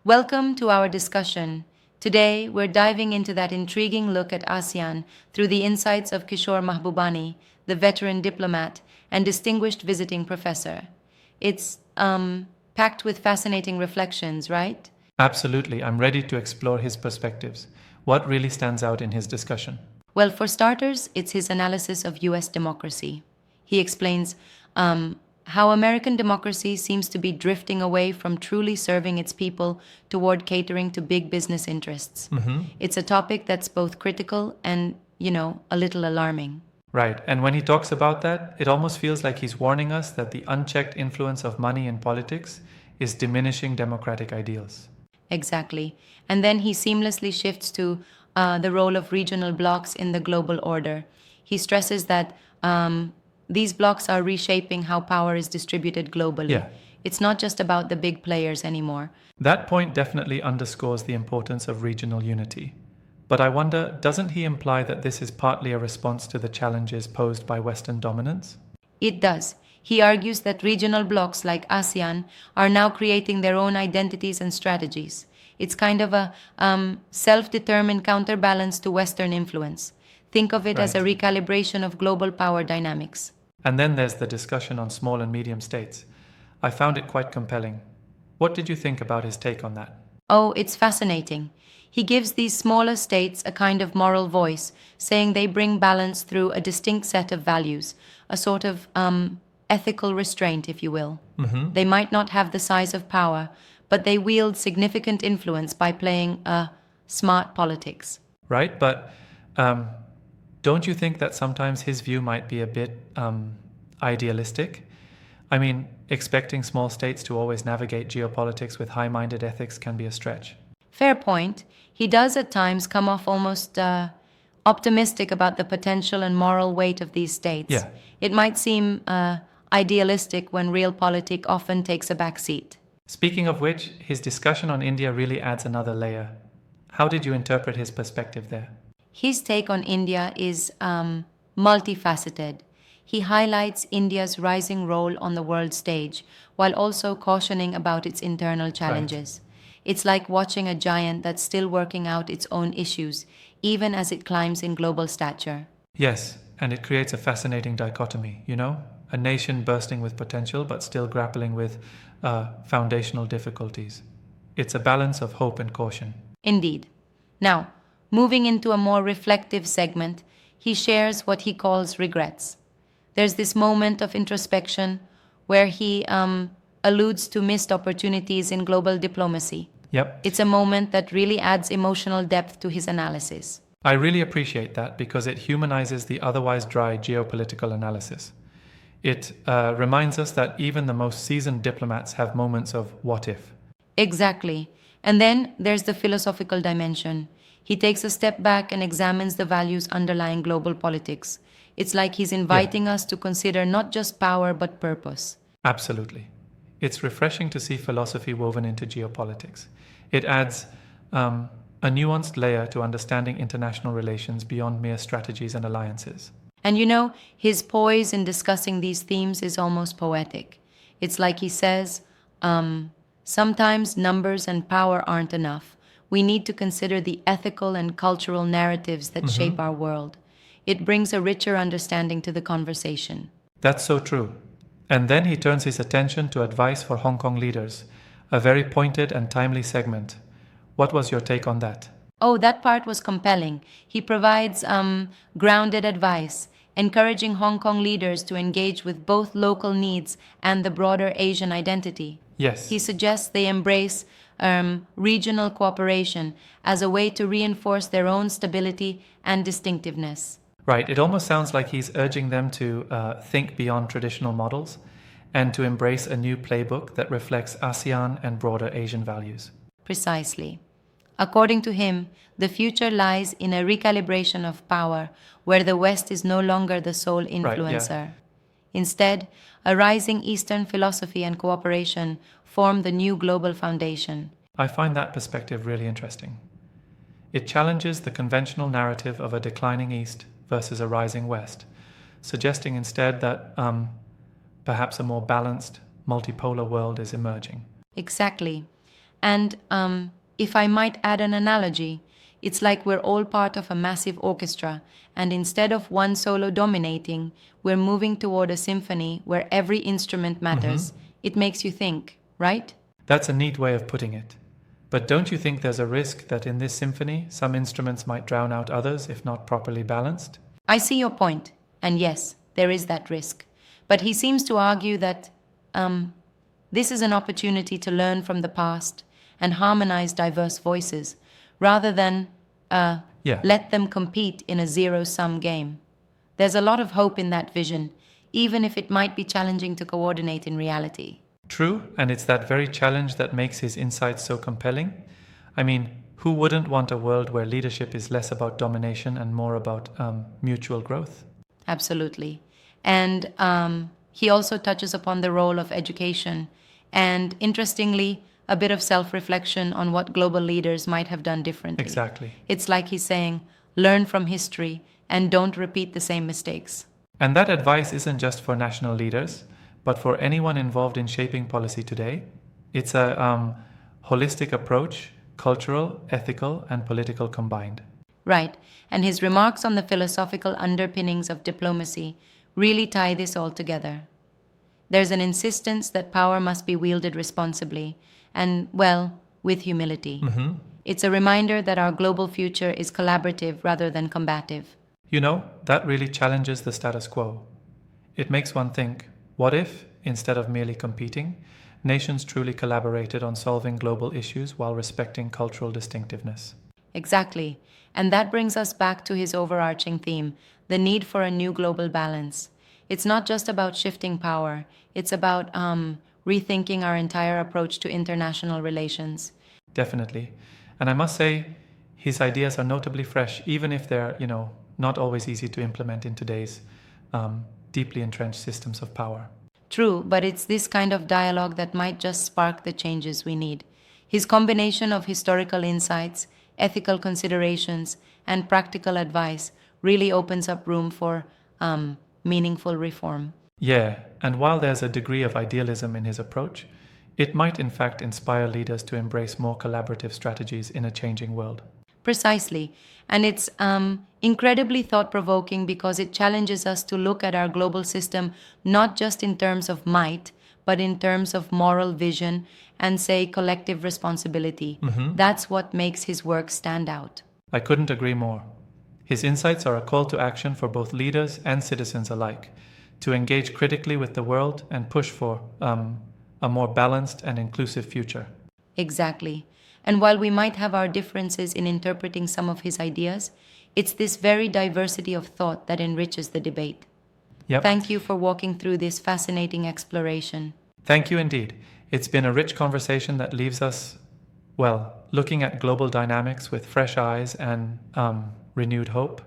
Welcome to our discussion. Today, we're diving into that intriguing look at ASEAN through the insights of Kishore Mahbubani, the veteran diplomat and distinguished visiting professor. It's packed with fascinating reflections, right? Absolutely, I'm ready to explore his perspectives. What really stands out in his discussion? Well, for starters, it's his analysis of US democracy. He explains how American democracy seems to be drifting away from truly serving its people toward catering to big business interests. It's a topic that's both critical and, a little alarming. Right, and when he talks about that, it almost feels like he's warning us that the unchecked influence of money in politics is diminishing democratic ideals. Exactly. And then he seamlessly shifts to the role of regional blocs in the global order. He stresses that these blocs are reshaping how power is distributed globally. Yeah, It's not just about the big players anymore. that point definitely underscores the importance of regional unity. But I wonder, doesn't he imply that this is partly a response to the challenges posed by Western dominance? It does. He argues that regional blocs like ASEAN are now creating their own identities and strategies. It's kind of a self determined counterbalance to Western influence. Think of it as a Right. recalibration of global power dynamics. And then there's the discussion on small and medium states. I found it quite compelling. What did you think about his take on that? Oh, it's fascinating. He gives these smaller states a kind of moral voice, saying they bring balance through a distinct set of values, a sort of ethical restraint, if you will. They might not have the size of power, but they wield significant influence by playing smart politics. Right? But um, don't you think that sometimes his view might be a bit idealistic? I mean, expecting small states to always navigate geopolitics with high minded ethics can be a stretch. Fair point. He does at times come off almost optimistic about the potential and moral weight of these states. Yeah. It might seem idealistic when realpolitik often takes a back seat. Speaking of which, his discussion on India really adds another layer. How did you interpret his perspective there? His take on India is multifaceted. He highlights India's rising role on the world stage while also cautioning about its internal challenges. It's like watching a giant that's still working out its own issues, even as it climbs in global stature. Yes, and it creates a fascinating dichotomy, you know? A nation bursting with potential but still grappling with foundational difficulties. It's a balance of hope and caution. Indeed. Now, moving into a more reflective segment, he shares what he calls regrets. There's this moment of introspection where he alludes to missed opportunities in global diplomacy. Yep. It's a moment that really adds emotional depth to his analysis. I really appreciate that because it humanizes the otherwise dry geopolitical analysis. It reminds us that even the most seasoned diplomats have moments of what if. Exactly. And then there's the philosophical dimension. He takes a step back and examines the values underlying global politics. It's like he's inviting us to consider not just power but purpose. Absolutely. It's refreshing to see philosophy woven into geopolitics. It adds a nuanced layer to understanding international relations beyond mere strategies and alliances. And his poise in discussing these themes is almost poetic. It's like he says, sometimes numbers and power aren't enough. We need to consider the ethical and cultural narratives that shape our world. It brings a richer understanding to the conversation. That's so true. And then he turns his attention to advice for Hong Kong leaders, a very pointed and timely segment. What was your take on that? Oh, that part was compelling. He provides grounded advice, encouraging Hong Kong leaders to engage with both local needs and the broader Asian identity. Yes. He suggests they embrace regional cooperation as a way to reinforce their own stability and distinctiveness. Right, it almost sounds like he's urging them to think beyond traditional models and to embrace a new playbook that reflects ASEAN and broader Asian values. Precisely. According to him, the future lies in a recalibration of power where the West is no longer the sole Right, yeah. influencer. Instead, a rising Eastern philosophy and cooperation form the new global foundation. I find that perspective really interesting. It challenges the conventional narrative of a declining East versus a rising West, suggesting instead that perhaps a more balanced, multipolar world is emerging. Exactly. And if I might add an analogy, it's like we're all part of a massive orchestra, and instead of one solo dominating, we're moving toward a symphony where every instrument matters. It makes you think, right? That's a neat way of putting it. But don't you think there's a risk that in this symphony, some instruments might drown out others if not properly balanced? I see your point, and yes, there is that risk. But he seems to argue that this is an opportunity to learn from the past and harmonize diverse voices, rather than let them compete in a zero-sum game. There's a lot of hope in that vision, even if it might be challenging to coordinate in reality. True, and it's that very challenge that makes his insights so compelling. I mean, who wouldn't want a world where leadership is less about domination and more about mutual growth? Absolutely. And he also touches upon the role of education and, interestingly, a bit of self-reflection on what global leaders might have done differently. Exactly. It's like he's saying, learn from history and don't repeat the same mistakes. And that advice isn't just for national leaders, but for anyone involved in shaping policy today. It's a holistic approach, cultural, ethical, and political combined. Right, and his remarks on the philosophical underpinnings of diplomacy really tie this all together. There's an insistence that power must be wielded responsibly and, well, with humility. It's a reminder that our global future is collaborative rather than combative. You know, that really challenges the status quo. It makes one think, what if, instead of merely competing, nations truly collaborated on solving global issues while respecting cultural distinctiveness? Exactly. And that brings us back to his overarching theme, the need for a new global balance. It's not just about shifting power, it's about rethinking our entire approach to international relations. Definitely. And I must say, his ideas are notably fresh, even if they're, not always easy to implement in today's deeply entrenched systems of power. True, but it's this kind of dialogue that might just spark the changes we need. His combination of historical insights, ethical considerations, and practical advice really opens up room for meaningful reform. Yeah, and while there's a degree of idealism in his approach, it might in fact inspire leaders to embrace more collaborative strategies in a changing world. Precisely. And it's incredibly thought-provoking because it challenges us to look at our global system not just in terms of might, but in terms of moral vision and, say, collective responsibility. That's what makes his work stand out. I couldn't agree more. His insights are a call to action for both leaders and citizens alike, to engage critically with the world and push for a more balanced and inclusive future. Exactly. And while we might have our differences in interpreting some of his ideas, it's this very diversity of thought that enriches the debate. Yep. Thank you for walking through this fascinating exploration. Thank you indeed. It's been a rich conversation that leaves us, looking at global dynamics with fresh eyes and renewed hope.